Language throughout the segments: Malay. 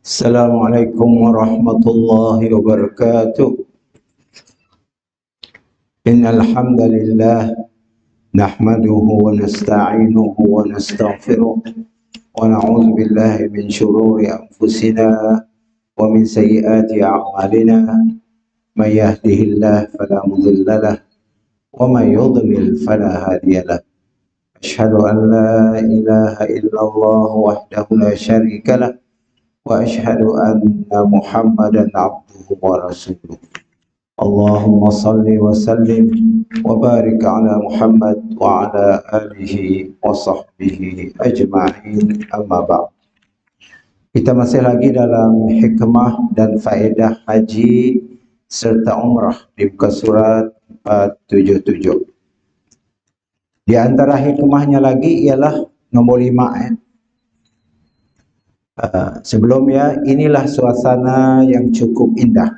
Assalamualaikum warahmatullahi wabarakatuh. Innal hamdalillah nahmaduhu wa nasta'inuhu wa nastaghfiruh wa na'udzu billahi min shururi anfusina wa min sayyiati a'malina. May yahdihillahu fala mudilla lahu wa may yudlil fala hadiya lahu. Asyhadu an la ilaha illallah wahdahu la syarika lahu wa asyhadu anna Muhammadan abduhu wa rasuluh. Allahumma salli wa sallim wa barik ala Muhammad wa ala alihi wa sahbihi ajma'in, amma ba'd. Kita masih lagi dalam hikmah dan faedah haji serta umrah di muka surat 477. Di antara hikmahnya lagi ialah nombor 5 sebelumnya, inilah suasana yang cukup indah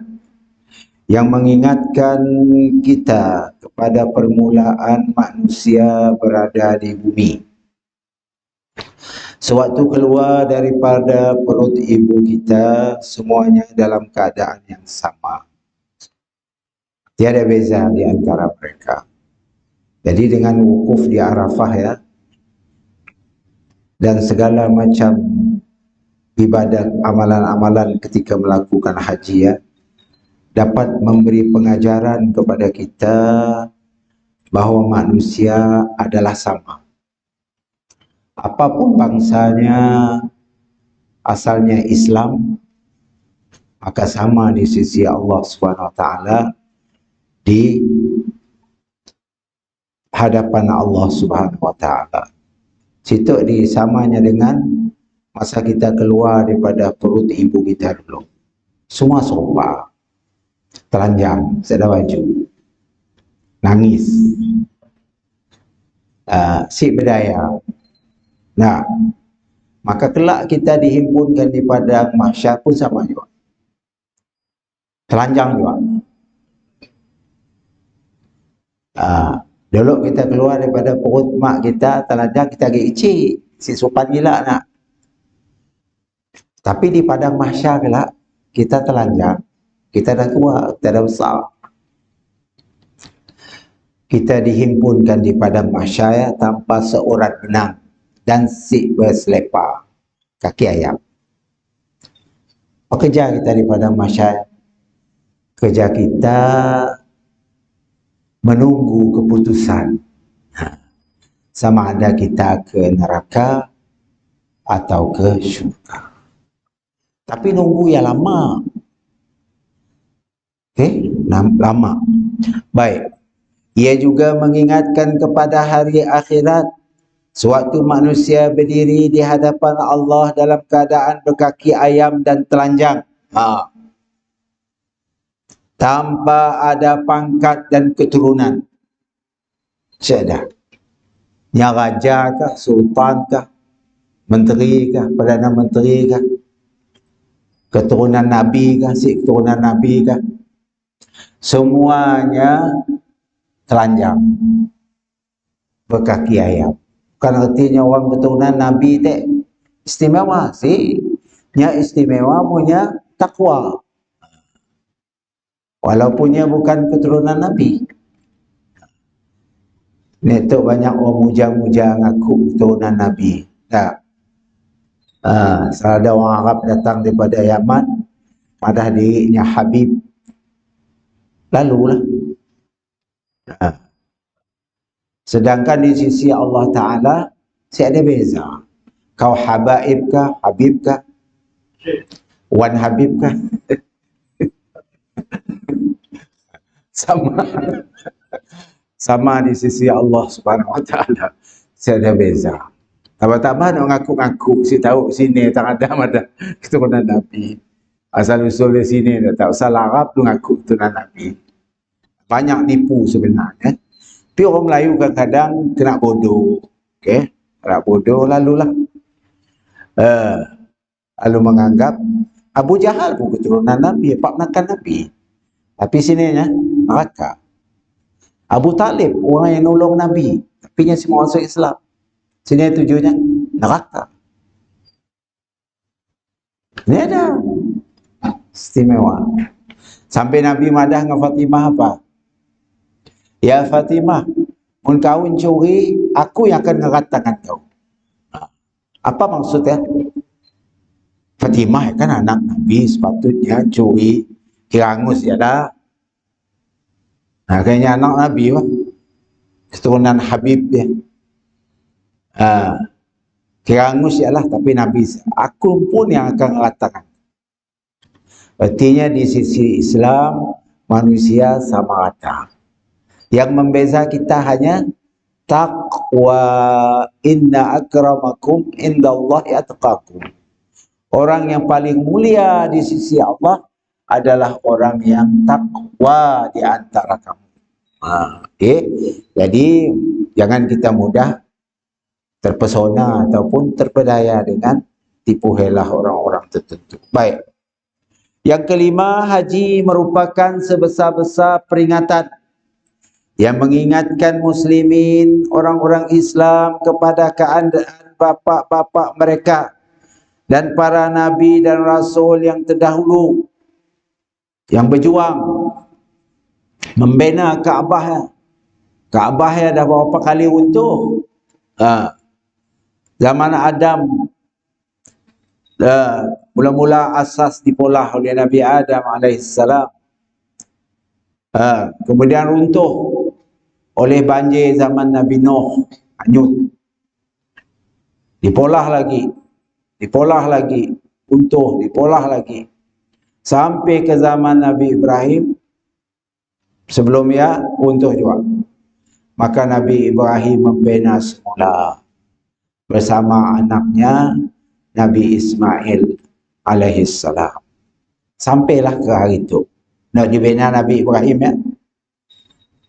yang mengingatkan kita kepada permulaan manusia berada di bumi. Sewaktu keluar daripada perut ibu kita, semuanya dalam keadaan yang sama. Tiada beza di antara mereka. Jadi dengan wukuf di Arafah ya, dan segala macam ibadat, amalan-amalan ketika melakukan haji ya, dapat memberi pengajaran kepada kita bahawa manusia adalah sama. Apapun bangsanya, asalnya Islam, maka sama di sisi Allah SWT di hadapan Allah SWT. Situ disamanya dengan masa kita keluar daripada perut ibu kita dulu. Semua sopa, telanjang, tak ada baju, nangis, si berdaya. Nah, maka kelak kita dihimpunkan di padang mahsyar pun sama juga, telanjang juga. Dulu kita keluar daripada perut mak kita telanjang, kita pergi icik, si sopan gila nak. Tapi di padang mahsyar kelak kita telanjang, kita dah tua, kita dah besar. Kita dihimpunkan di padang mahsyar tanpa seurat benang dan si berselepar kaki ayam. Apa kerja kita di padang mahsyar? Kerja kita menunggu keputusan. Sama ada kita ke neraka atau ke syurga. Tapi nunggu yang lama. Lama. Baik. Ia juga mengingatkan kepada hari akhirat, sewaktu manusia berdiri di hadapan Allah dalam keadaan berkaki ayam dan telanjang, tanpa ada pangkat dan keturunan. Tiada. Yang raja kah, sultan kah, menteri kah, perdana menteri kah, keturunan nabi kah, si keturunan nabi kah, semuanya telanjang, berkaki ayam. Bukan artinya orang keturunan nabi tak istimewa sih. Yang istimewa punya takwa, walaupunnya bukan keturunan nabi. Ni tu banyak orang muja-muja ngaku keturunan nabi. Tak. Ada orang Arab datang daripada Yaman, madah dirinya Habib, lalulah. Sedangkan di sisi Allah Ta'ala tiada beza. Kau habaib kah, habib kah, wan habib kah, sama. Sama di sisi Allah Subhanahu Wa Ta'ala, tiada beza. Tambah-tambah nak ngaku-ngaku, si tahu sini tak ada keturunan Nabi. Asal usul di sini dah tak usah Arab tu ngaku keturunan Nabi. Banyak nipu sebenarnya. Tapi orang Melayu kadang-kadang kena bodoh. Okey, kena bodoh lalulah. Lalu menganggap Abu Jahal pun keturunan Nabi, pak menakan Nabi. Tapi sininya neraka. Abu Talib, orang yang nolong Nabi, tapi nya semua masuk Islam. Sini tujuannya neraka. Ini ada istimewa. Sampai Nabi madah dengan Fatimah apa? Ya Fatimah, mun kau curi, aku yang akan ngeratakan kau. Apa maksudnya? Fatimah kan anak Nabi, sepatutnya curi, kirangus ya dah. Nah, kayaknya anak Nabi lah, keturunan Habib dia. Kirangus ya lah, tapi Nabi, aku pun yang akan ngeratakan. Artinya di sisi Islam, manusia sama rata. Yang membeza kita hanya taqwa. Inna akramakum indallahi atqakum. Orang yang paling mulia di sisi Allah adalah orang yang takwa di antara kamu. Okay. Jadi jangan kita mudah terpesona ataupun terpedaya dengan tipu helah orang-orang tertentu. Baik. Yang kelima, haji merupakan sebesar-besar peringatan yang mengingatkan muslimin, orang-orang Islam kepada keadaan bapa-bapa mereka dan para nabi dan rasul yang terdahulu yang berjuang membina Kaabah. Kaabah dah berapa kali runtuh. Zaman Adam, mula-mula asas dipolah oleh Nabi Adam alaihissalam. Kemudian runtuh oleh banjir zaman Nabi Nuh, hanyut. Dipolah lagi, runtuh, dipolah lagi. Sampai ke zaman Nabi Ibrahim, sebelumnya runtuh juga. Maka Nabi Ibrahim membina semula bersama anaknya Nabi Ismail alaihissalam. Sampailah ke hari itu. Nak dibina Nabi Ibrahim ya.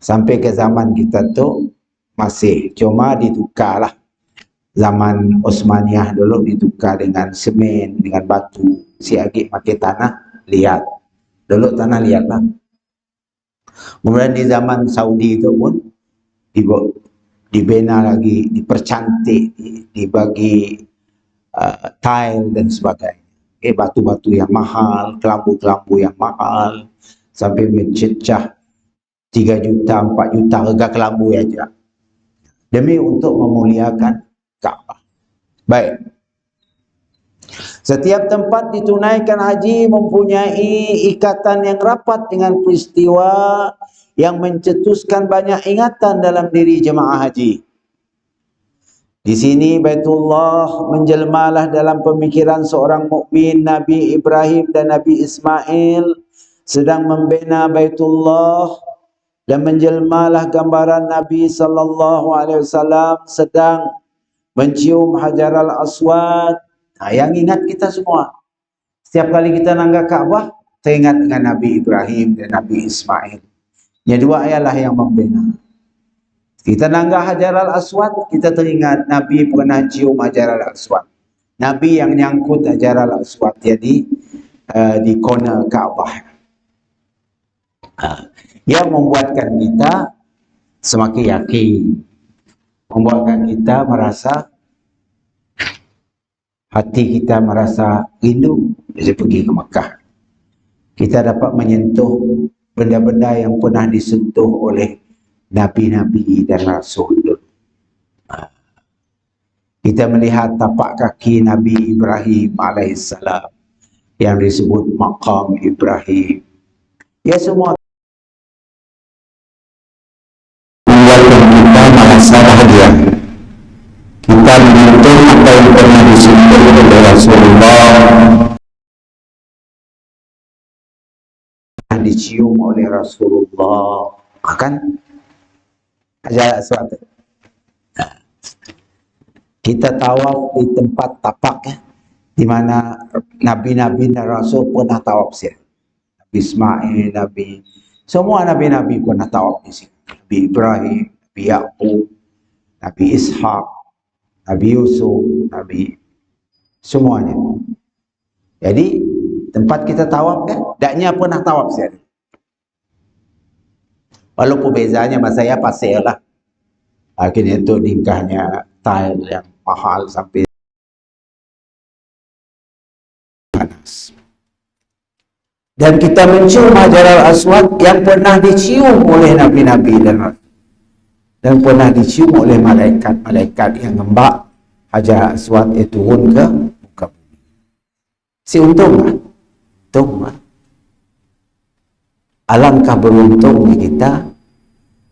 Sampai ke zaman kita tu masih, cuma ditukarlah. Zaman Osmaniyah dulu ditukar dengan semen, dengan batu. Si agik pakai tanah liat. Dulu tanah liat lah. Kemudian di zaman Saudi itu pun dibina lagi, dipercantik, dibagi tile dan sebagainya. Batu-batu yang mahal, kelambu-kelambu yang mahal, sampai mencecah 3 juta, 4 juta harga kelambu aja. Demi untuk memuliakan Kaabah. Baik. Setiap tempat ditunaikan haji mempunyai ikatan yang rapat dengan peristiwa yang mencetuskan banyak ingatan dalam diri jemaah haji. Di sini Baitullah menjelmalah dalam pemikiran seorang mukmin Nabi Ibrahim dan Nabi Ismail sedang membina Baitullah, dan menjelmalah gambaran Nabi sallallahu alaihi wasallam sedang mencium Hajar al-Aswad. Yang ingat kita semua. Setiap kali kita nanggak Kaabah, teringat dengan Nabi Ibrahim dan Nabi Ismail. Yang dua ayalah yang membina. Kita nanggah Hajar al-Aswad, kita teringat Nabi pernah cium Hajar al-Aswad. Nabi yang nyangkut Hajar al-Aswad jadi di corner Kaabah. Yang membuatkan kita semakin yakin, membuatkan kita merasa, hati kita merasa rindu. Jadi pergi ke Mekah, kita dapat menyentuh benda-benda yang pernah disentuh oleh Nabi-Nabi dan Rasul. Kita melihat tapak kaki Nabi Ibrahim alaihissalam yang disebut Maqam Ibrahim. Ya, semua membuatkan kita merasa bahagia. Kita menyentuh apa yang pernah disentuh oleh Rasulullah, dicium oleh Rasulullah. Akan Hajar al-Aswad. Kita tawaf di tempat tapak ya, di mana Nabi-Nabi dan Rasul pernah tawaf sih. Nabi Ismail, semua Nabi-Nabi pernah tawaf di sini. Nabi Ibrahim, Nabi Yaqub, Nabi Ishaq, Nabi Yusuf, Nabi semuanya. Jadi tempat kita tawaf kan, daknya pernah tawaf sih. Walaupun bezanya sama saya pasir lah. Akhirnya itu nikahnya tile yang mahal sampai panas. Dan kita mencium Hajar al-Aswad yang pernah dicium oleh Nabi-Nabi dan pernah dicium oleh malaikat-malaikat yang ngembak Hajar al-Aswad itu turun ke muka bumi. Si untung lah. Untung lah. Alangkah beruntungnya kita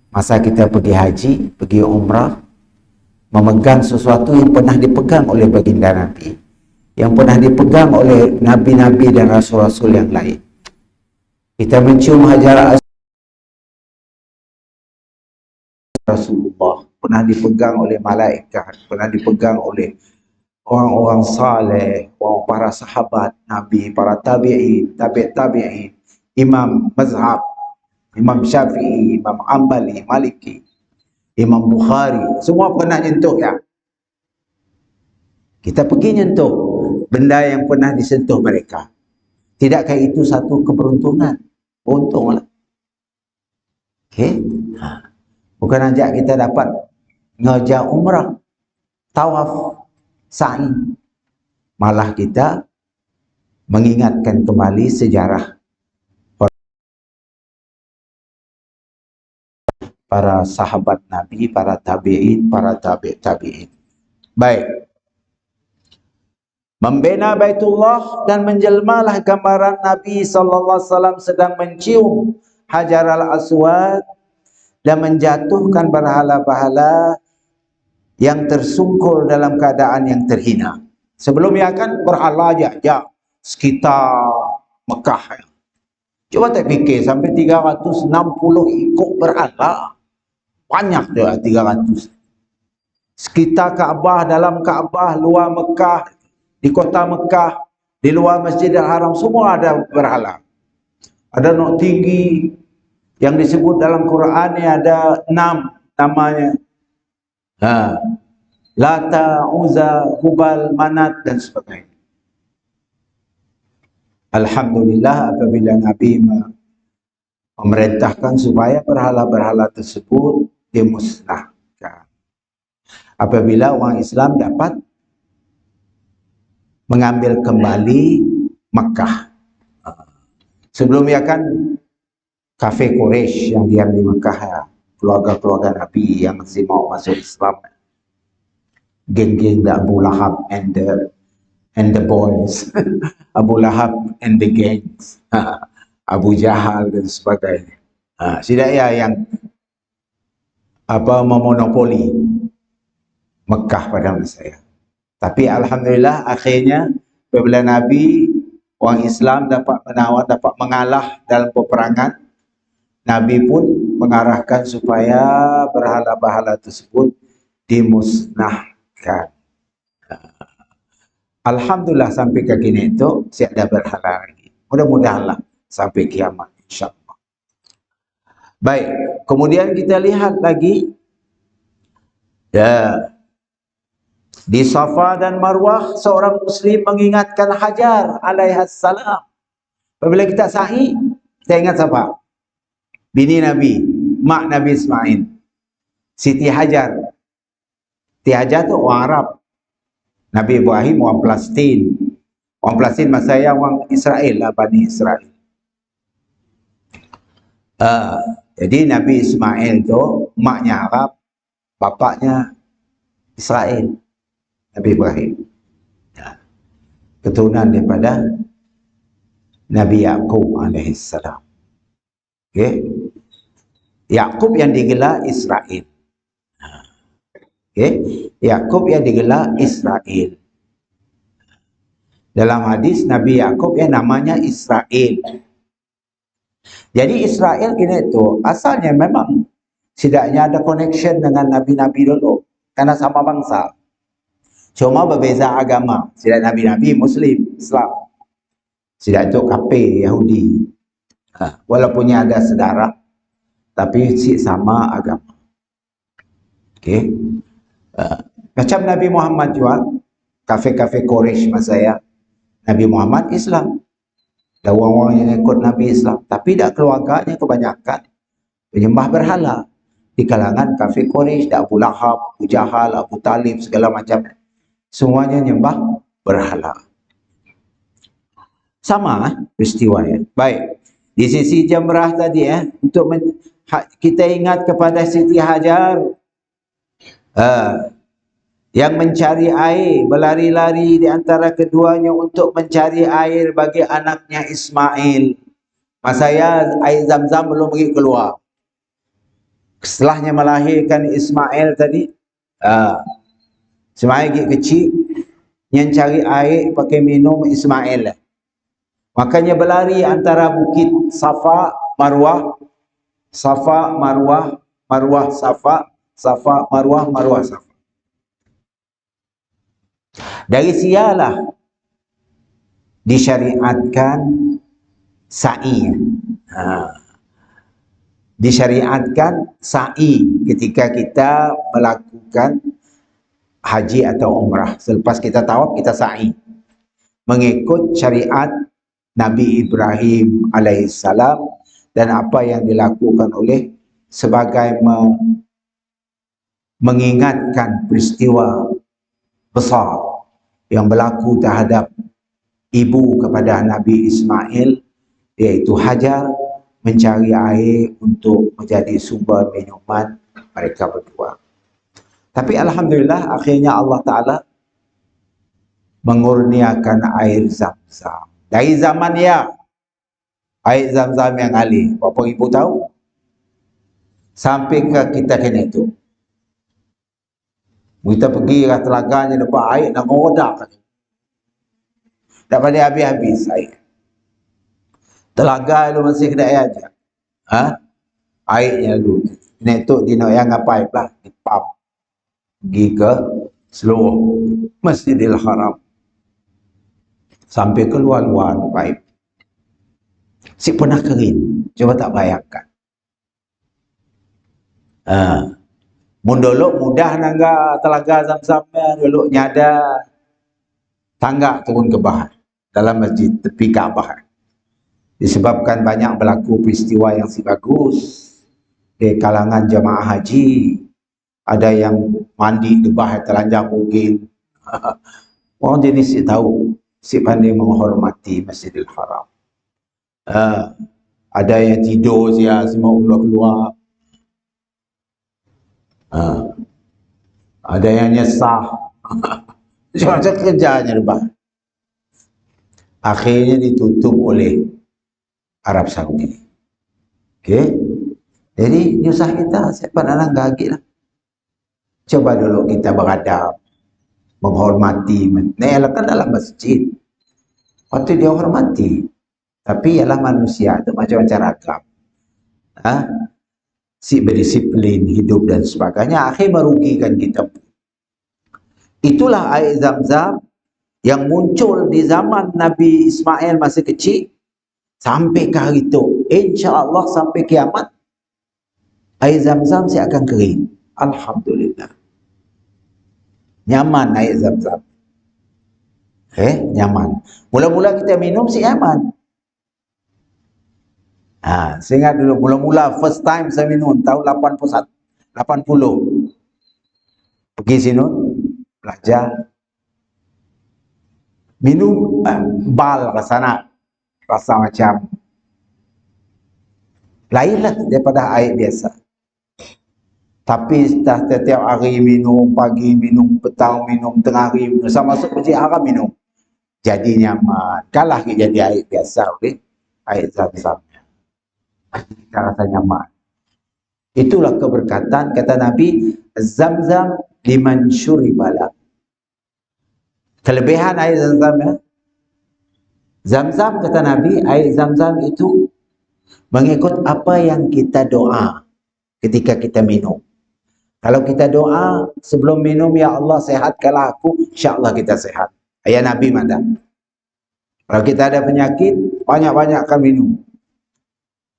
masa kita pergi haji, pergi umrah, memegang sesuatu yang pernah dipegang oleh baginda Nabi, yang pernah dipegang oleh Nabi-Nabi dan Rasul-Rasul yang lain. Kita mencium Hajar Rasulullah, pernah dipegang oleh malaikat, pernah dipegang oleh orang-orang saleh, orang para sahabat Nabi, para tabi'in, tabi'in, imam mazhab, Imam Syafi'i, Imam Ambali, Maliki, Imam Bukhari, semua pernah nyentuh ya. Kita pergi nyentuh benda yang pernah disentuh mereka. Tidakkah itu satu keberuntungan? Untunglah. Okey. Bukan ajak kita dapat ngajak umrah, tawaf, sa'i. Malah kita mengingatkan kembali sejarah para sahabat Nabi, para tabi'in, para tabi'in. Baik. Membina Baitullah dan menjelmalah gambaran Nabi SAW sedang mencium Hajar al-Aswad dan menjatuhkan berhala-berhala yang tersungkur dalam keadaan yang terhina. Sebelumnya kan berhala aja sekitar Mekah. Coba tak fikir sampai 360 ikut berhala. Banyak dia 300. Sekitar Kaabah, dalam Kaabah, luar Mekah, di kota Mekah, di luar Masjidil Haram, semua ada berhala. Ada nok tinggi yang disebut dalam Quran ni ada 6 namanya. Lata, Uzza, Hubal, Manat dan sebagainya. Alhamdulillah apabila Nabi memerintahkan supaya berhala-berhala tersebut dimusnahkan. Apabila orang Islam dapat mengambil kembali Makkah. Sebelumnya kan kafe Quraisy yang diam di Makkah, keluarga-keluarga Nabi yang masih mau masuk Islam, geng-geng Abu Lahab and the boys, Abu Lahab and the gangs, Abu Jahal dan sebagainya. Sidaya yang memonopoli Mekah pada masa saya. Tapi alhamdulillah akhirnya apabila Nabi, orang Islam dapat dapat mengalah dalam peperangan, Nabi pun mengarahkan supaya berhala-berhala tersebut dimusnahkan. Alhamdulillah sampai ke kini itu tidak ada berhala lagi. Mudah-mudahanlah sampai kiamat insyaAllah. Baik, kemudian kita lihat lagi di Safa dan Marwah seorang Muslim mengingatkan Hajar alaihassalam. Apabila kita sa'i, kita ingat siapa? Bini Nabi, mak Nabi Ismail, Siti Hajar. Siti Hajar tu orang Arab. Nabi Ibrahim orang Palestin. Orang Palestin maksudnya orang Israel lah, Bani Israel. Jadi Nabi Ismail tu maknya Arab, bapaknya Israel. Nabi Ibrahim. Keturunan daripada Nabi Yaqub alaihissalam. Okay. Yaqub yang digelar Israel. Okay. Yaqub yang digelar Israel. Dalam hadis Nabi Yaqub yang namanya Israel. Jadi Israel ini tu asalnya memang setidaknya ada connection dengan Nabi-Nabi dulu. Karena sama bangsa. Cuma berbeza agama. Tidak Nabi-Nabi Muslim, Islam. Tidak itu kafir Yahudi. Walaupun ada sedara, tapi sama agama. Okay. Macam Nabi Muhammad juga, kafe-kafe Quraisy masa saya, Nabi Muhammad Islam. Ada orang-orang yang ikut Nabi Islam, tapi dah keluarganya kebanyakan penyembah berhala di kalangan kafir Quraisy, Abu Lahab, Abu Jahal, Abu Talib, segala macam, semuanya nyembah berhala. Sama peristiwa ya. Baik. Di sisi Jamrah tadi untuk kita ingat kepada Siti Hajar yang mencari air, berlari-lari di antara keduanya untuk mencari air bagi anaknya Ismail. Masa air Zam-Zam belum pergi keluar. Setelahnya melahirkan Ismail tadi, Ismail kecil yang cari air pakai minum Ismail. Makanya berlari antara bukit Safa, Marwah, Safa, Marwah, Marwah, Safa, Safa, Marwah, Marwah, Safa. Dari sialah disyariatkan sa'i. Disyariatkan sa'i ketika kita melakukan haji atau umrah. Selepas kita tawaf, kita sa'i. Mengikut syariat Nabi Ibrahim alaihissalam dan apa yang dilakukan oleh sebagai mengingatkan peristiwa besar yang berlaku terhadap ibu kepada Nabi Ismail, iaitu Hajar, mencari air untuk menjadi sumber minuman mereka berdua. Tapi alhamdulillah akhirnya Allah Ta'ala mengurniakan air Zam-Zam. Dari zaman air Zam-Zam yang alih, berapa ribu tahun, sampai ke kita kini itu. Kita pergi ke telaganya dapat air, nak ngodak. Tak pada habis-habis air. Telaga itu masih kena air aja. Airnya dulu. Ini tu di nak yang ngapain lah, di pump. Pergi ke seluruh Masjidil Haram. Sampai keluar-luar pipe. Si pernah kering. Coba tak bayangkan. Mundolok mudah nangga telaga Zam-Zam dulu nyada tangga turun ke bahar dalam masjid tepi Kaabah. Disebabkan banyak berlaku peristiwa yang si bagus di kalangan jemaah haji. Ada yang mandi di bahar telanjang mungkin. Orang jenis si tahu, si pandai menghormati Masjidil Haram. Ada yang tidur dia semua keluar-keluar. Ada yang nyesah. Macam kerjanya di bahar. Akhirnya ditutup oleh Arab Saudi. Okey. Jadi nyusah kita, siapa nak gagik lah. Coba dulu kita beradab, menghormati. Nah, kan dalam masjid. Waktu dia hormati. Tapi ialah manusia itu macam-macam ragam. Si berdisiplin, hidup dan sebagainya, akhir merugikan kita. Itulah air Zam-Zam yang muncul di zaman Nabi Ismail masih kecil sampai ke hari itu. InsyaAllah sampai kiamat air Zam-Zam saya akan kering. Alhamdulillah. Nyaman air Zam-Zam. Nyaman. Mula-mula kita minum si nyaman. Saya ingat dulu mula-mula first time saya minum tahun 80. Pergi sini belajar minum bal ke sana, rasa macam lainlah daripada air biasa. Tapi setiap hari minum, pagi minum, petang minum, tengah hari minum, sama masuk masjid haram minum. Jadi nyaman. Kalah jadi air biasa oleh air Zam-Zam. Kita rasa nyaman. Itulah keberkatan kata Nabi, Zam-Zam liman syuribala. Kelebihan air Zam-Zam Zam-Zam kata Nabi, air Zam-Zam itu mengikut apa yang kita doa ketika kita minum. Kalau kita doa sebelum minum, ya Allah sehatkanlah aku, insya-Allah kita sehat. Ayat Nabi mana? Kalau kita ada penyakit, banyak-banyakkan minum.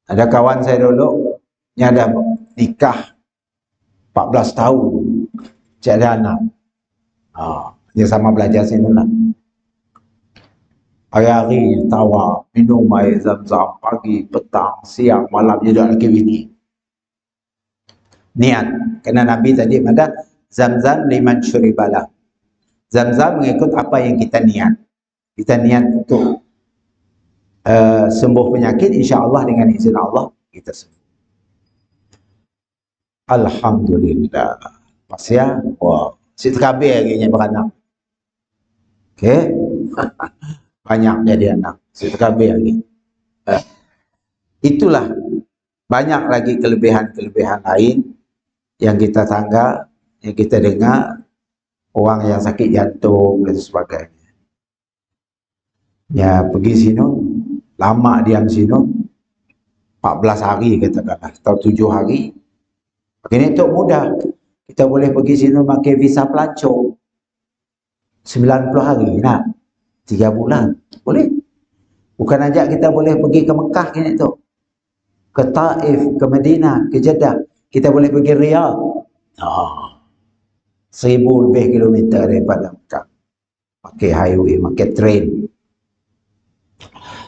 Ada kawan saya dulu, dia ada nikah 14 tahun, tak ada anak. Dia sama belajar sini lah. Hari-hari tawa, minum air Zam-Zam, pagi, petang, siang, malam, dia dah lagi bini. niat. Karena Nabi tadi ada Zam-zam liman syuribalah. Zam-zam mengikut apa yang kita niat. Kita niat untuk sembuh penyakit, insya Allah dengan izin Allah kita sembuh. Alhamdulillah. Pas ya, wah, si TKB akhirnya beranak. Okey, banyak jadi anak. Si TKB lagi. Itulah banyak lagi kelebihan-kelebihan lain yang kita tangga, yang kita dengar, orang yang sakit jantung dan sebagainya. Ya pergi sini, lama diam sini, 14 hari katakanlah, atau 7 hari. Ini untuk mudah. Kita boleh pergi sini pakai visa pelancong. 90 hari, nak. 3 bulan. Boleh. Bukan aja kita boleh pergi ke Mekah ini tu. Ke Taif, ke Madinah, ke Jeddah. Kita boleh pergi Riyadh. 1000 lebih kilometer daripada Mekah. Pakai highway, pakai train.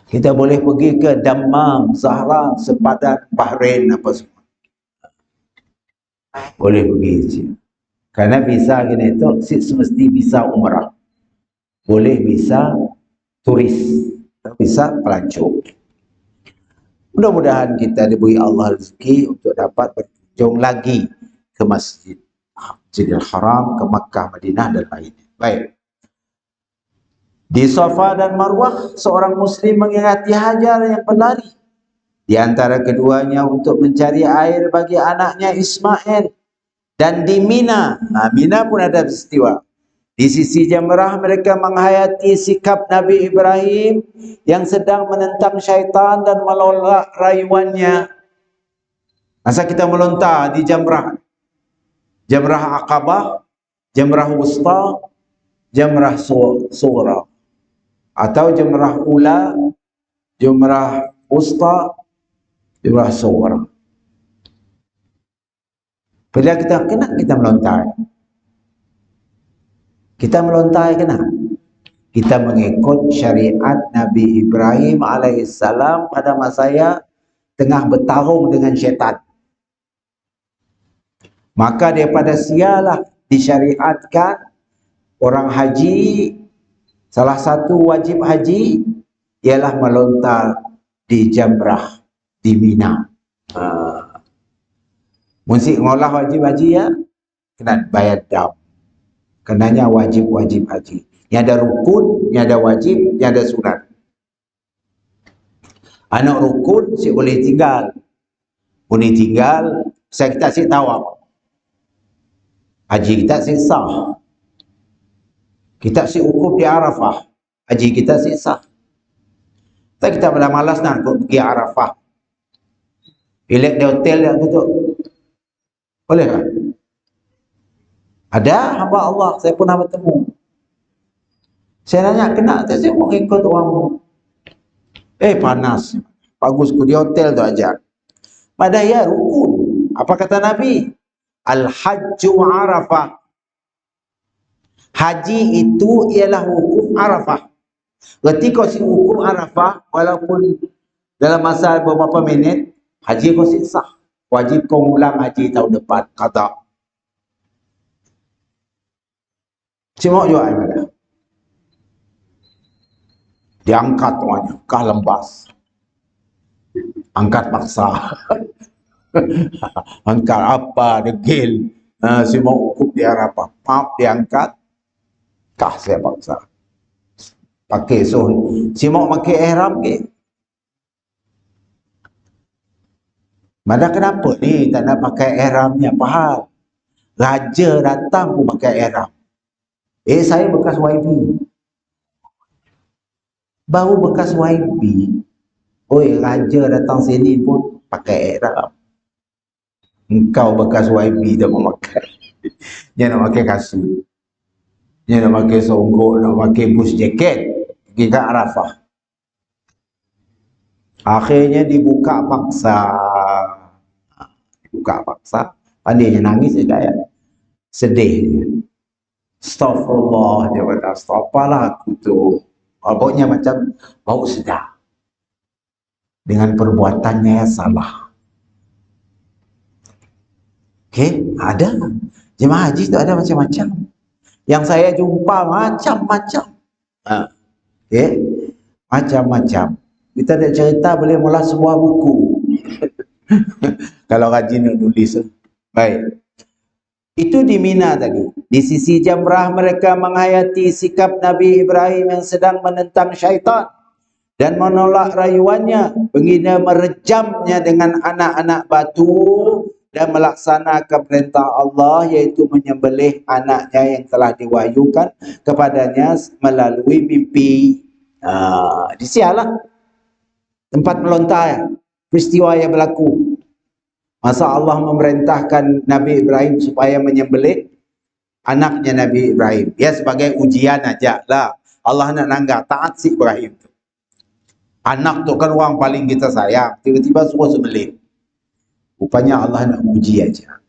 Kita boleh pergi ke Dammam, Zahran, Sepadan, Bahrain, apa semua. Boleh pergi sini. Karena visa gini itu semesti visa umrah. Boleh visa turis, visa pelancong. Mudah-mudahan kita diberi Allah rezeki untuk dapat berkunjung lagi ke Masjidil Haram, ke Makkah, Madinah dan lainnya. Baik. Di Safa dan Marwah, seorang muslim mengingati Hajar yang berlari di antara keduanya untuk mencari air bagi anaknya Ismail. Dan di Mina, Mina pun ada peristiwa. Di sisi Jamrah mereka menghayati sikap Nabi Ibrahim yang sedang menentang syaitan dan menolak rayuannya. Masa kita melontar di Jamrah, Jamrah Aqabah, Jamrah Wusta, Jamrah Sughra, atau Jamrah Ula, Jamrah Wusta, Jamrah Sughra. Bila kita kena, kita melontar. Kita melontar kena. Kita mengikut syariat Nabi Ibrahim alaihissalam pada masanya tengah bertarung dengan syaitan. Maka daripada sialah disyariatkan orang haji, salah satu wajib haji ialah melontar di Jamrah, di Mina. Mesti ngolah wajib haji ya, kena bayar dam. Kenanya wajib-wajib haji. Ini ada rukun, ini ada wajib, ini ada sunat. Anak rukun si boleh tinggal. Boleh tinggal, saya kita si tawaf. Haji kita si sah. Kita si ukuf di Arafah. Haji kita si sah. Tapi kita pada malas nak pergi Arafah. Elek di hotel yang betul. Boleh tak? Ada hamba Allah, saya pernah bertemu. Saya nanya, kena tak saya mau ikut orang? Panas. Bagus ku di hotel tu aja. Padahal ya rukun. Apa kata Nabi? Al-Hajju Arafah. Haji itu ialah hukum Arafah. Berarti kau si hukum Arafah, walaupun dalam masa beberapa minit, haji kau si sah. Wajib kau ulang haji tahun depan. Kata. Cuma juga mana? Diangkat semuanya, kah lembas. Angkat paksa. Angkat apa, degil. Semua ukuf di Arafah. Maaf diangkat. Kah saya paksa. Pakai sohun. Semua pakai ihram ke? Mana kenapa ni tak nak pakai ihramnya? Faham? Raja datang pun pakai ihram. Saya bekas YB. Baru bekas YB. Oi, raja datang sini pun pakai ihram. Engkau bekas YB dah memakai. Dia nak pakai kasut. Dia nak pakai songgok, nak pakai bus jaket. Pergi ke Arafah. Akhirnya dibuka paksa. Dibuka paksa. Pandainya nangis dia kayak sedih. Astaghfirullah, dia kata, astaghfirullah aku tu. Baunya macam bau sedar. Dengan perbuatannya yang salah. Okey, ada. Jemaah haji itu ada macam-macam. Yang saya jumpa macam-macam. Okey, macam-macam. Kita ada cerita boleh mula sebuah buku. Kalau rajin nak tulis. Baik. Itu di Mina tadi. Di sisi Jamrah mereka menghayati sikap Nabi Ibrahim yang sedang menentang syaitan dan menolak rayuannya. Baginda merejamnya dengan anak-anak batu dan melaksanakan perintah Allah, iaitu menyembelih anaknya yang telah diwahyukan kepadanya melalui mimpi. Disialah tempat melontar peristiwa yang berlaku. Masa Allah memerintahkan Nabi Ibrahim supaya menyembelih anaknya Nabi Ibrahim. Ya, sebagai ujian aja lah. Allah nak nanggap taat si Ibrahim tu. Anak tu kan orang paling kita sayang. Tiba-tiba suruh sembelih. Rupanya Allah nak uji aja.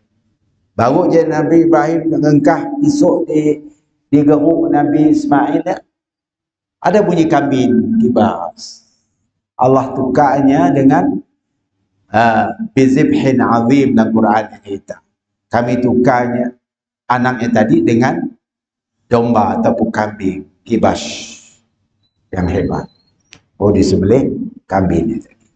Baru je Nabi Ibrahim ngengkah esok di geruk Nabi Ismail, ada bunyi kambing kibas. Allah tukarnya dengan bizibhin azim dalam Quran kita. Kami tukarnya anaknya tadi dengan domba ataupun kambing kibas yang hebat. Oh, disembelih kambingnya tadi.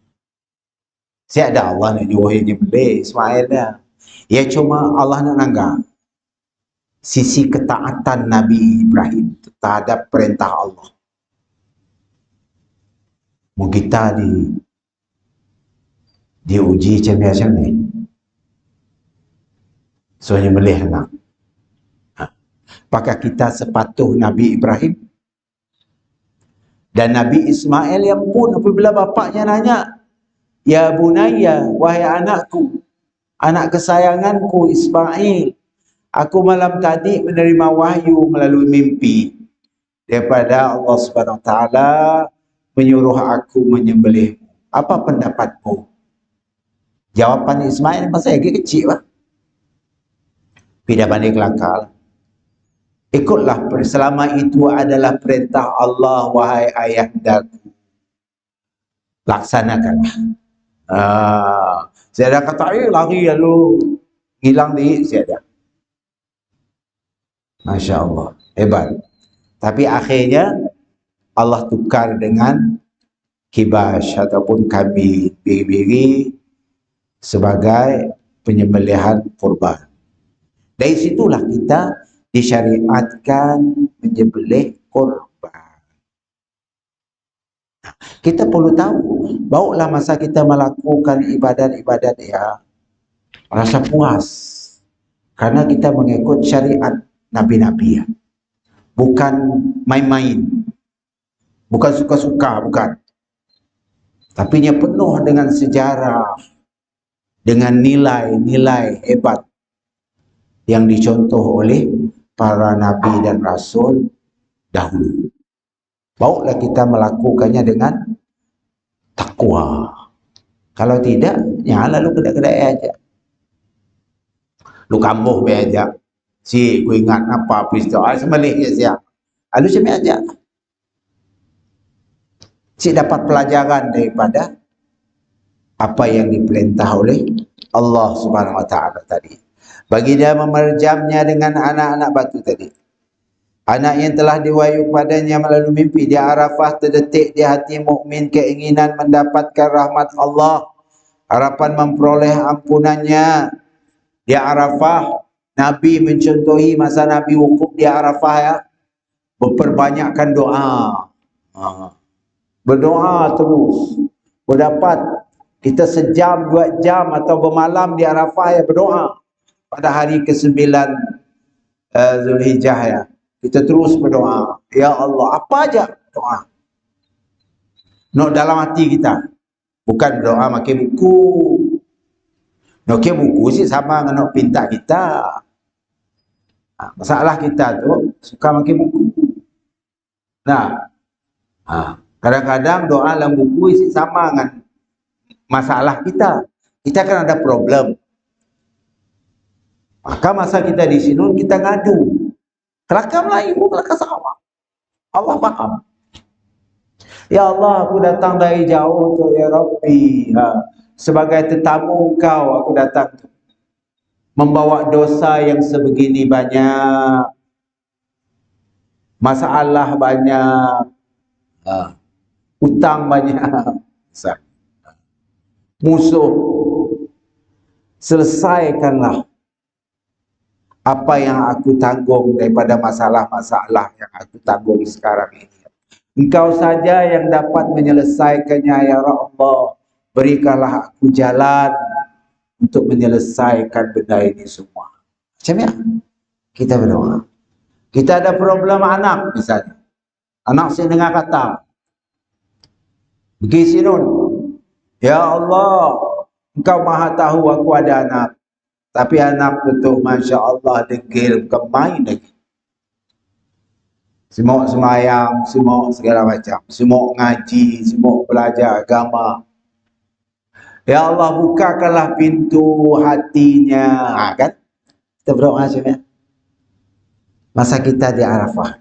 Siapa Allah nak nyuruh dia beli Ismail dah. Ya, cuma Allah nak nanggap sisi ketaatan Nabi Ibrahim terhadap perintah Allah. Mau kita diuji macam biasa ni. So, nyembelih anak. Apakah kita sepatuh Nabi Ibrahim? Dan Nabi Ismail yang pun apabila bapaknya nanya, "Ya bunayya, wahai anakku, anak kesayanganku Ismail, aku malam tadi menerima wahyu melalui mimpi daripada Allah Subhanahu Wa Taala menyuruh aku menyembelihmu. Apa pendapatmu?" Jawapan Ismail masa lagi kecil lah. Tidak banding kelakar. Ikutlah, selama itu adalah perintah Allah, wahai ayahandaku. Laksanakanlah. Saya dah kata, lari lalu hilang di saya dah. Masya Allah, hebat. Tapi akhirnya Allah tukar dengan kibas ataupun kambing, biri-biri sebagai penyembelihan kurban. Dari situlah kita disyariatkan menyembelih kurban. Kita perlu tahu, barulah masa kita melakukan ibadat-ibadat ya, rasa puas. Karena kita mengikut syariat Nabi-Nabi ya. Bukan main-main. Bukan suka-suka, bukan. Tapi ia penuh dengan sejarah, dengan nilai-nilai hebat yang dicontoh oleh para Nabi dan Rasul dahulu. Barulah kita melakukannya dengan takwa. Kalau tidak, ya lalu kedai-kedai aja. Lu kambuh be aja. Si, ku ingat apa peristiwa. Sembelih je siap. Lalu sembelih aja. Si dapat pelajaran daripada apa yang diperintah oleh Allah Subhanahu Wa Taala tadi. Bagi dia memerjamnya dengan anak-anak batu tadi. Anak yang telah diwahyukan padanya melalui mimpi. Di Arafah terdetik di hati mukmin keinginan mendapatkan rahmat Allah, harapan memperoleh ampunannya. Di Arafah, Nabi mencontohi masa Nabi wukuf di Arafah ya, memperbanyakkan doa. Berdoa terus. Berdapat kita sejam, 2 jam atau bermalam di Arafah ya berdoa. Pada hari ke-9 Zulhijjah ya, kita terus berdoa. Ya Allah, apa aja doa. Nak dalam hati kita. Bukan berdoa makin buku. Nak buku sih sama dengan nak pinta kita. Masalah kita tu suka makin buku. Nah, kadang-kadang doa dalam buku sih sama dengan masalah kita. Kita kan ada problem. Maka masa kita di sini kita ngadu. Kelakar Melayu, kelakar sama. Allah faham. Ya Allah, aku datang dari jauh tu ya Rabbi. Sebagai tetamu Engkau aku datang. membawa dosa yang sebegini banyak, masalah banyak, hutang banyak, musuh. Selesaikanlah apa yang aku tanggung daripada masalah-masalah yang aku tanggung sekarang ini. Engkau saja yang dapat menyelesaikannya, ya Allah. Berikanlah aku jalan untuk menyelesaikan benda ini semua. Macam ya? Kita berdoa. Kita ada problem anak misalnya. Anak saya dengar kata, pergi sinun. Ya Allah, Engkau maha tahu aku ada anak. Tapi anak itu Masya Allah degil, bukan main lagi. Semua semayang, semua segala macam. Semua ngaji, semua belajar agama. Ya Allah, bukakanlah pintu hatinya. Kan? Kita berdoa macam ya. Masa kita di Arafah.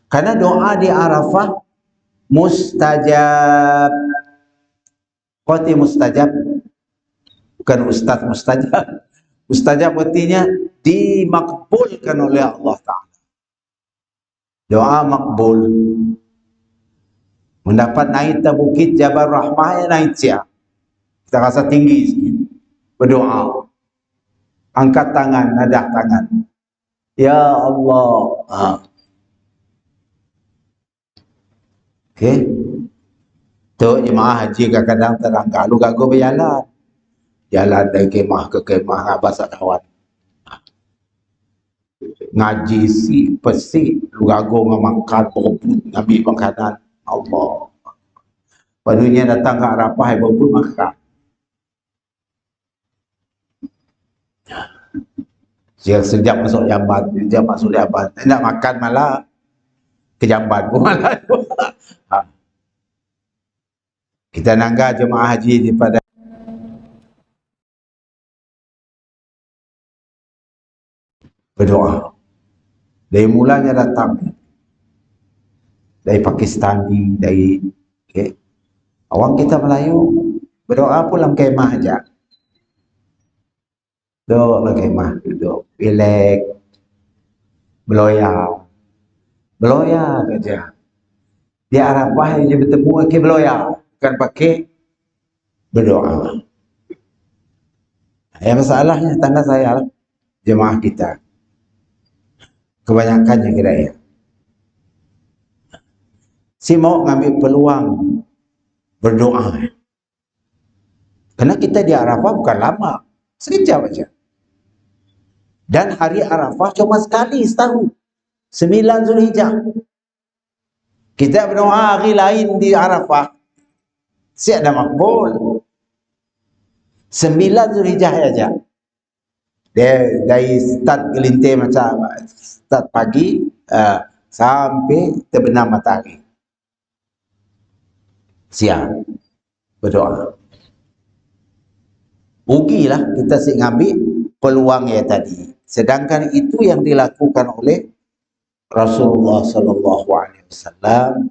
Karena doa di Arafah mustajab. Qati mustajab. Bukan ustaz mustajab. Mustajab artinya dimakbulkan oleh Allah Ta'ala. Doa makbul. Mendapat naik ke bukit Jabal Rahmah, ya naik siap. Kita rasa tinggi sikit. Berdoa. Angkat tangan, nadah tangan. Ya Allah. Okey. Tu jemaah haji kadang-kadang terangkat. Lu gagal berjalan. Jalan dari kemah ke kemah, bahasa kawan. Ngaji si, pesi, lu gagal makan, berebut, ambil makanan. Allah. Padunya datang ke Arafah, berebut makan. Sejak masuk jambat, nak makan malah ke jambat pun malah. Kita nangga jemaah haji daripada berdoa. Dari mulanya datang dari Pakistan, dari awang kita Melayu berdoa pulang kemah aja. Duduk kemah, duduk pilek, beloya aja. Di Arafah dia bertemu ke beloya, bukan pakai berdoa. Yang masalahnya tangga saya jemaah kita. Kebanyakannya kira ya. Si mau ngambil peluang berdoa. Karena kita di Arafah bukan lama, sekejap aja. Dan hari Arafah cuma sekali setahun, 9 Zulhijjah. Kita berdoa hari lain di Arafah, siap ada makbul. 9 Zulhijjah aja. Dari start gelintir macam start pagi sampai terbenam matahari. Siang berdoa. Rugilah kita ngambil peluang ya tadi. Sedangkan itu yang dilakukan oleh Rasulullah sallallahu alaihi wasallam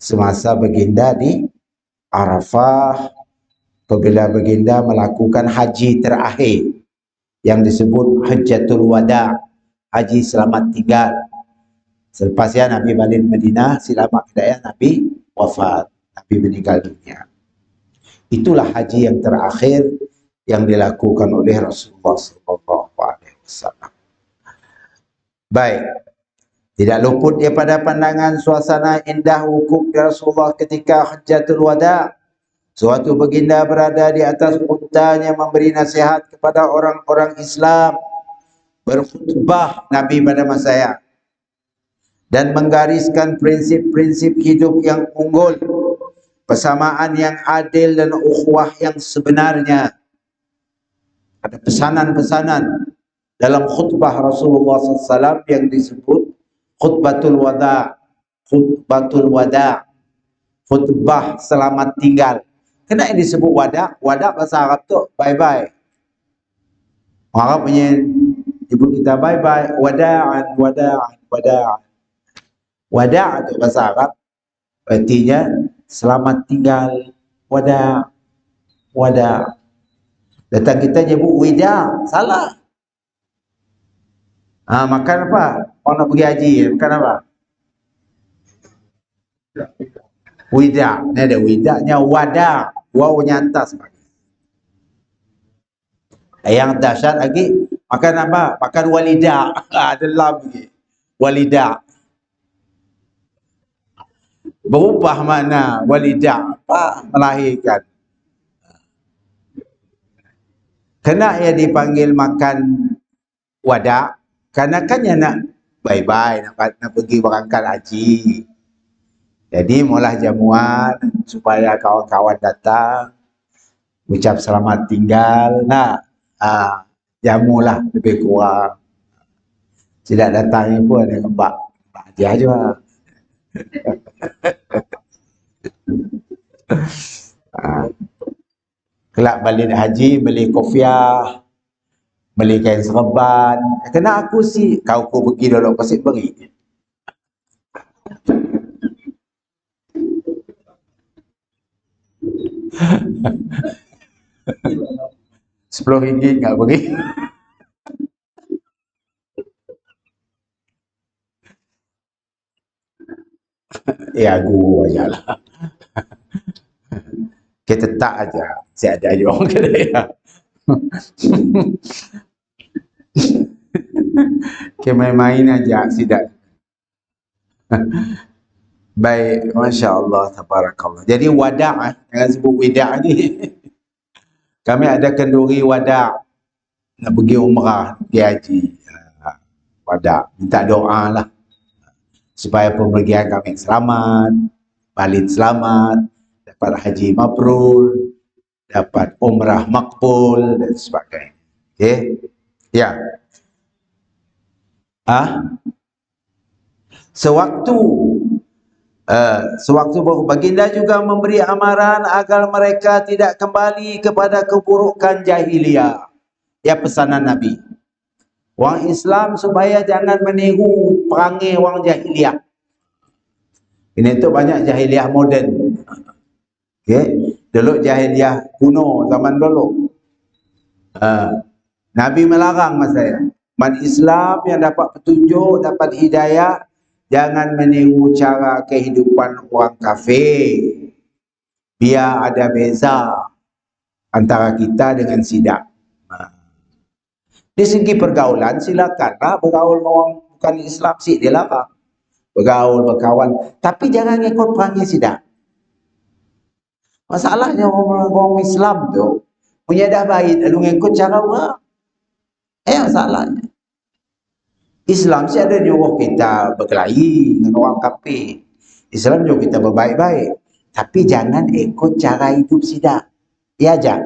semasa baginda di Arafah, apabila baginda melakukan haji terakhir yang disebut Hajjatul Wada, haji selamat tinggal. Selepasnya Nabi balik Madinah, selamat hidayah, Nabi wafat, Nabi meninggal dunia. Itulah haji yang terakhir yang dilakukan oleh Rasulullah SAW. Baik, tidak luput daripada pandangan suasana indah wukuf Rasulullah ketika Hajjatul Wada. Suatu baginda berada di atas untanya memberi nasihat kepada orang-orang Islam, berkhutbah Nabi pada masanya, dan menggariskan prinsip-prinsip hidup yang unggul, persamaan yang adil dan ukhuwah yang sebenarnya. Ada pesanan-pesanan dalam khutbah Rasulullah SAW yang disebut khutbatul wada, khutbah selamat tinggal. Kenapa yang disebut wada? Wada bahasa Arab tu bye-bye. Arab punya ibu kita bye-bye, wada'an. Wada' itu bahasa Arab, artinya selamat tinggal. Wada'. Datang kita nyebut wida, salah. Makan apa? Orang nak pergi haji, makan apa? Widak. Ni ada widaknya, wadak. Wawnya atas. Yang dahsyat lagi, makan apa? Makan walidak. Ada lam lagi. Walidak. Berubah makna walidak. Apa? Melahirkan. Kena ia dipanggil makan wadak, kerana kan dia nak bye-bye, nak pergi berangkat haji. Jadi mula jamuan supaya kawan-kawan datang, ucap selamat tinggal, nak jamulah lebih kurang. Tidak datang pun ada kembak dia aja. Kelak balik haji, beli kopiah, beli kain serban. Kena aku sih, kau pergi dulu, pasik beri. RM10 nggak beri. Ya guru aja lah. Kita tak aja, saya ada aja orang kata ya. Kita main-main aja, tidak. Baik, Masya Allah, tabarakallah. Jadi wadak, jangan sebut widak ni. Kami ada kenduri wadak, nak pergi umrah, pergi haji. Wadak, minta doa lah, supaya pemergian kami selamat, balik selamat, dapat haji mabrur, dapat umrah makbul dan sebagainya. Okey? Ya. Sewaktu baginda juga memberi amaran agar mereka tidak kembali kepada keburukan jahiliyah. Ya, pesanan Nabi. Orang Islam supaya jangan meniru perangai orang jahiliyah. Ini tu banyak jahiliyah moden. Okey, dulu jahiliyah kuno zaman dulu. Nabi melarang masa ya. Man Islam yang dapat petunjuk, dapat hidayah, jangan meniru cara kehidupan orang kafir. Biar ada beza antara kita dengan sidak. Di segi pergaulan, silakanlah bergaul dengan orang bukan Islam, sih dia larang. Bergaul, berkawan. Tapi jangan ikut perangai sidak. Masalahnya orang Islam tu punya dah baik, lalu ikut cara orang. Masalahnya. Islam sih ada nyuruh kita berkelahi dengan orang kafir. Islam nyuruh kita berbaik-baik. Tapi jangan ikut cara hidup sidak. Ya aja.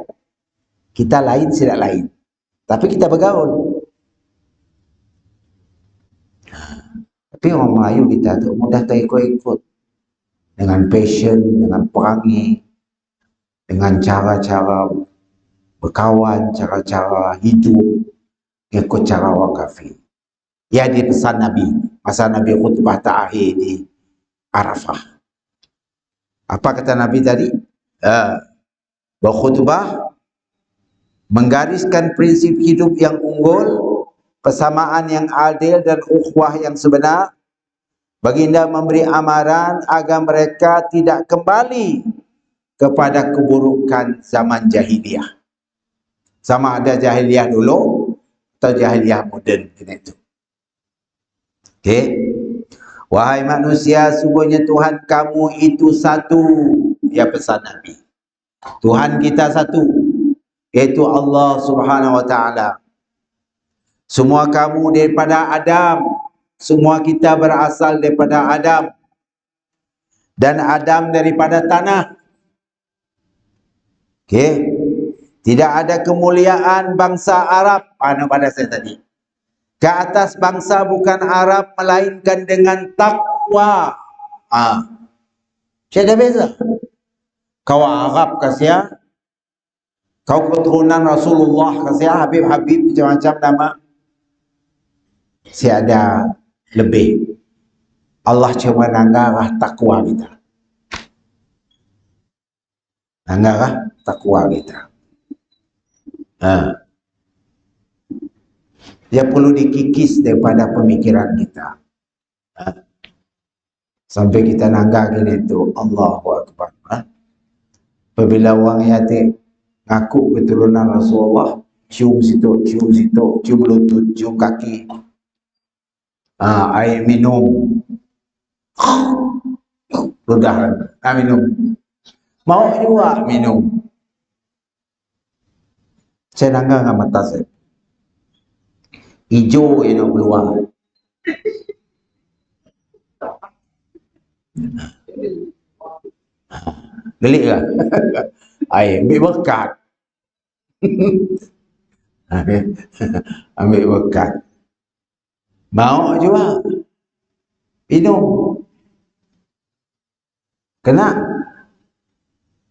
Kita lain, sidak lain. Tapi kita bergaul. Tapi orang Melayu kita tu mudah terikut-ikut. Dengan passion, dengan perangai, dengan cara-cara berkawan, cara-cara hidup, ikut cara orang kafir. Ya, di pesan Nabi, masa Nabi khutbah terakhir di Arafah. Apa kata Nabi tadi? Berkhutbah, menggariskan prinsip hidup yang unggul, persamaan yang adil dan ukhuwah yang sebenar. Baginda memberi amaran agar mereka tidak kembali kepada keburukan zaman jahiliyah. Sama ada jahiliyah dulu atau jahiliyah moden itu. Okey. Wahai manusia, sungguhnya Tuhan kamu itu satu. Ya, pesan Nabi. Tuhan kita satu, yaitu Allah Subhanahu wa taala. Semua kamu daripada Adam. Semua kita berasal daripada Adam. Dan Adam daripada tanah. Okey. Tidak ada kemuliaan bangsa Arab. Pada saya tadi. Ke atas bangsa bukan Arab, melainkan dengan takwa. Saya dah beza. Kau Arab kasih, kau keturunan Rasulullah kasih, Habib-Habib macam-macam nama. Saya ada lebih. Allah cuma nanggarah takwa kita. Nanggarah takwa kita. Dia perlu dikikis daripada pemikiran kita. Sampai kita nanggah gini tu, Allahu Akbar. Apabila orang yatim ngaku keturunan Rasulullah, cium situ, cium lutut, cium kaki. Air minum. Ludah, minum. Mau juga minum. Saya nanggah dengan mata saya. Hijau yang nak keluar. Gelik ke? Ambil berkat. Ambil berkat. Mau juga. Minum. Kena.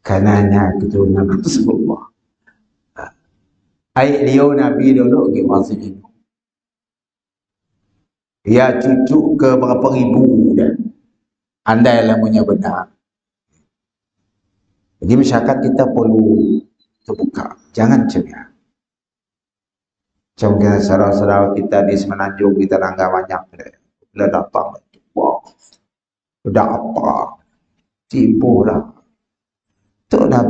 Kananya keturunan Rasulullah. Air liu Nabi dulu pergi masih minum. Ya cucuk ke berapa ribu dah. Andai lamanya benar. Jadi masyarakat kita perlu terbuka. Jangan cengah. Macam saudara-saudara kita di Semenanjung, kita nanggah banyak. Bila datang, wah, udah apa? Tipu lah. Itu dah.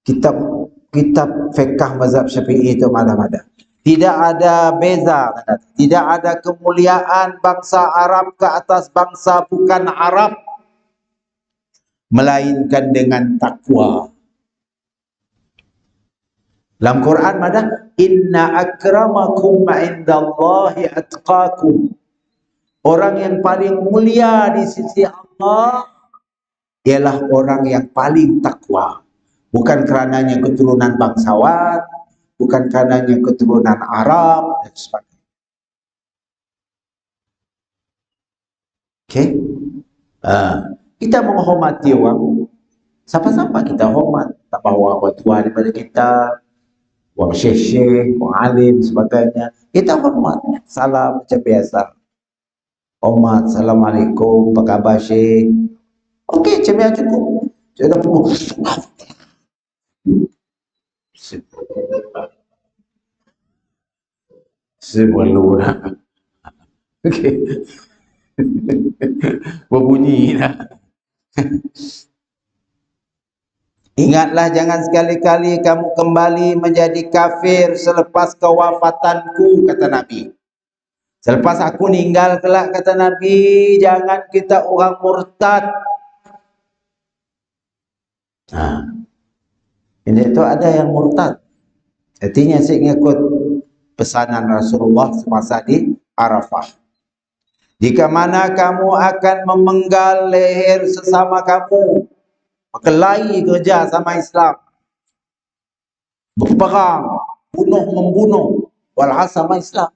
Kitab fiqh mazhab Syafi'i itu mana-mana. Tidak ada beza, tidak ada kemuliaan bangsa Arab ke atas bangsa bukan Arab, melainkan dengan takwa. Dalam Quran ada, inna akramakum indallahi atqakum. Orang yang paling mulia di sisi Allah ialah orang yang paling takwa. Bukan kerananya keturunan bangsawan, bukan karenanya keturunan Arab dan sebagainya. Okey. Kita menghormati orang. Siapa-siapa kita hormat. Tak bawa orang tua daripada kita, orang syekh-syekh, orang alim sebagainya. Kita hormat. Salam macam biasa. Hormat, Assalamualaikum, apa khabar syekh? Okey, macam biasa cukup. Saya dah perlu. Sebelum okey. Berbunyi dah. Ingatlah jangan sekali-kali kamu kembali menjadi kafir selepas kewafatanku, kata Nabi. Selepas aku meninggal kelak, kata Nabi, jangan kita orang murtad. Ini itu ada yang murtad. Artinya saya mengikut pesanan Rasulullah semasa di Arafah. Jika mana kamu akan memenggal leher sesama kamu, berkelahi kerja sama Islam, berperang, membunuh, walhas sama Islam.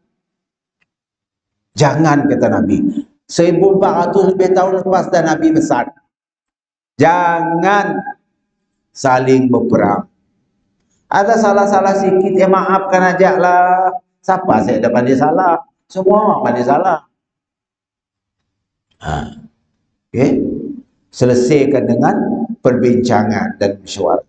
Jangan, kata Nabi. 1400 lebih tahun lepas dah Nabi pesan. Jangan saling berperang. Ada salah-salah sikit, maafkan aja lah. Siapa saya dah pandai salah? Semua orang pandai salah. Okay. Selesaikan dengan perbincangan dan mesyuarat.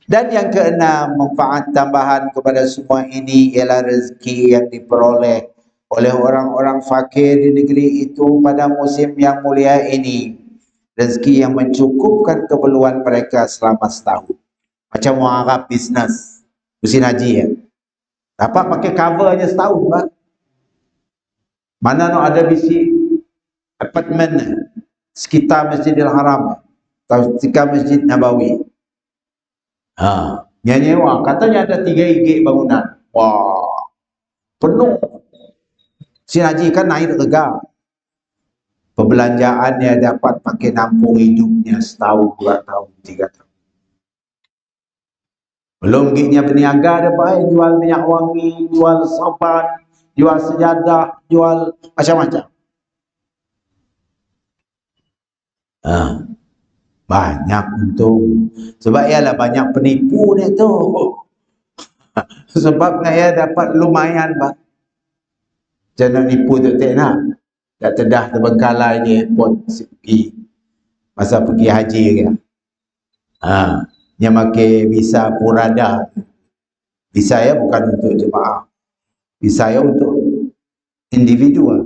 Dan yang keenam, manfaat tambahan kepada semua ini ialah rezeki yang diperoleh oleh orang-orang fakir di negeri itu pada musim yang mulia ini. Rezeki yang mencukupkan keperluan mereka selama setahun. Macam orang Arab bisnes, musim haji ya. Dapat pakai covernya setahun, kan? Mana nak ada bisi apartmen sekitar Masjidil Haram atau sekitar Masjid Nabawi. Nyewa, katanya ada 3 IG bangunan. Wah, penuh. Si haji kan naik harga. Perbelanjaannya dapat pakai nampung hidupnya setahun, 2 tahun, 3 tahun. Belum gignya berniaga, dapat jual minyak wangi, jual saban, jual sejadah, jual macam-macam. Banyak untung. Sebab ialah banyak penipu ni tu. Sebab saya dapat lumayan, Pak. Jangan nipu tu tak nak. Dah terdah terbengkalai ni airport pergi. Masa pergi haji ke. Dia pakai visa Purada. Visa ya bukan untuk jemaah. Visa untuk individual,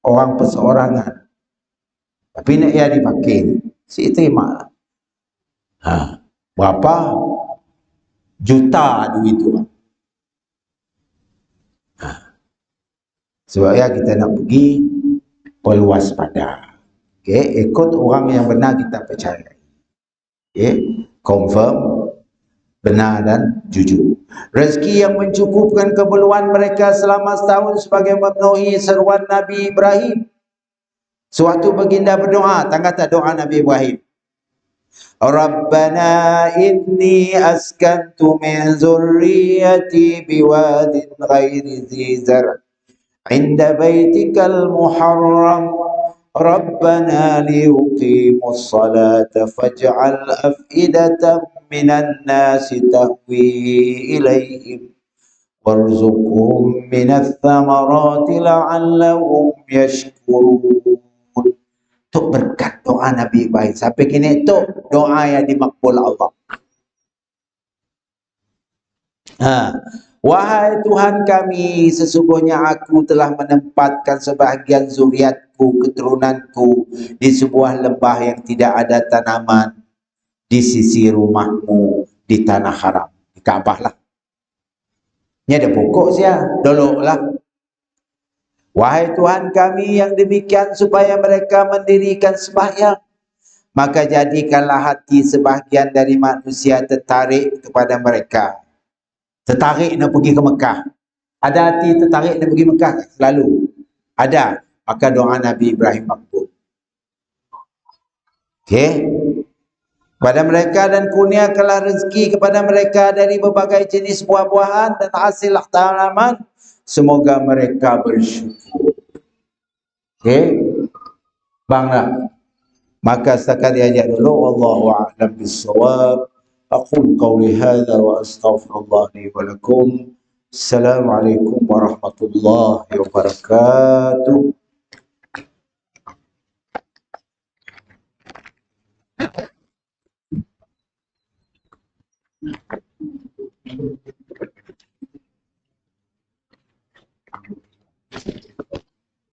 orang perseorangan. Tapi nak ia dipakai, si terima. Berapa juta duit tu. Sebab ya kita nak pergi perluas pada. Okay, ikut orang yang benar kita percaya. Okay, confirm, benar dan jujur. Rezeki yang mencukupkan keperluan mereka selama setahun sebagai memenuhi seruan Nabi Ibrahim. Sewaktu baginda berdoa, tangga tak doa Nabi Ibrahim. Rabbana inni askantu min zurriyati biwadin ghairi zi zar' inda baitikal muharram Rabbana liyuqimus salata faj'al af'idatan minan nasi tahwi ilaihim warzuqhum minats thamarati la'allahum yashkurun. Tok berkat doa Nabi Ibrahim sampai kini tok doa yang dimakbul Allah. Wahai Tuhan kami, sesungguhnya aku telah menempatkan sebahagian zuriatku, keturunanku di sebuah lembah yang tidak ada tanaman di sisi rumahmu di tanah haram, di Kaabah lah. Ini ada pokok sia, dolok lah. Wahai Tuhan kami, yang demikian supaya mereka mendirikan sembahyang, maka jadikanlah hati sebahagian dari manusia tertarik kepada mereka. Tertarik nak pergi ke Mekah. Ada hati tertarik nak pergi Mekah selalu? Ada. Maka doa Nabi Ibrahim makbul. Okey. Kepada mereka dan kurniakanlah rezeki kepada mereka dari berbagai jenis buah-buahan dan hasil tanaman. Semoga mereka bersyukur. Okey. Banglah. Maka setakat diajak dulu. Wallahu a'lam bissawab. Aqulu qawli hadha wa astaghfirullah li wa lakum. Assalamualaikum warahmatullahi wabarakatuh.